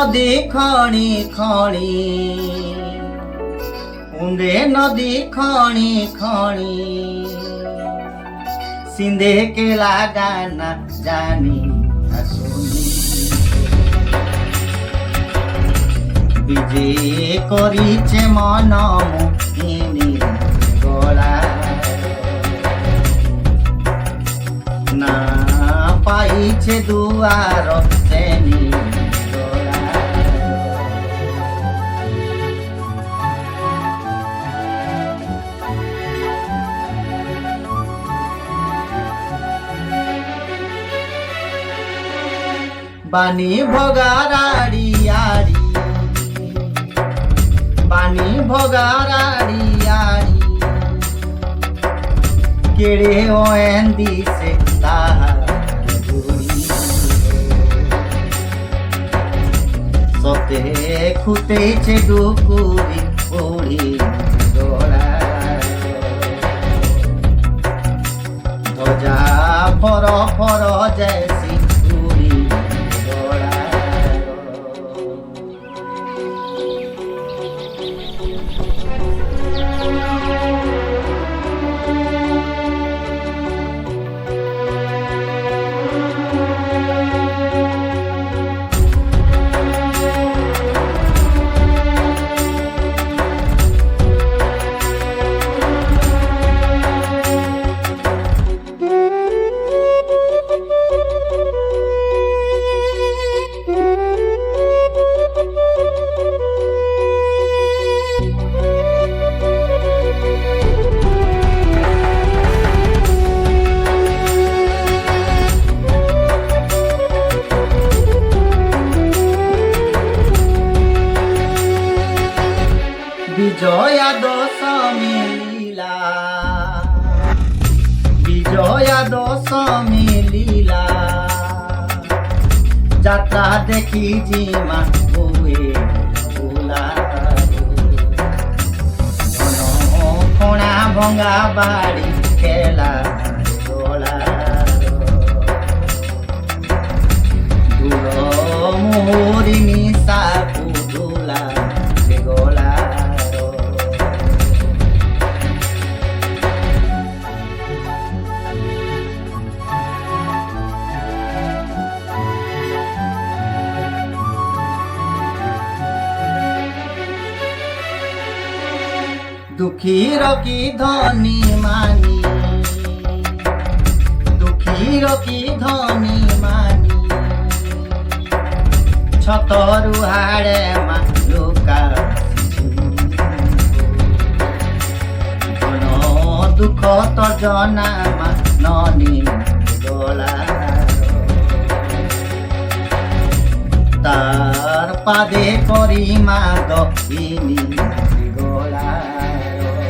নদী খনি খনি উন্দে নদী খনি খনি সিন্ধে কে লাগানা জানি না শুনি বিজে করিছে মন মোহিনী গলা না পাইছে দুয়ার শ্রেণী বাণী ভগারাড়ি আড়ি বাণী ভগারাড়ি আড়ি কেড়ে ওয়েন দিছে তাহার গুড়ি সতে খুতেছে ডুকুরি উড়ি দোড়া ধ্বজা ফর ফর জেসি উড়ি দোড়া বিজয়া দশমী লীলা বিজয়া দশমী লীলা যাত্রা দেখি জিমা বউয়ে ভোলা কোণা ভঙ্গা বাড়ি খেলা দোলা দূর মোহরি নিশা পুদুলা গোলা দুঃখীর কি ধনী মানি দুঃখীর কি ধনী মানি ছতরু হাড়ে মা লুকা ঘন দুঃখ তর্জনা মা ননী গলা তার পাদে করি মা দক্ষিণী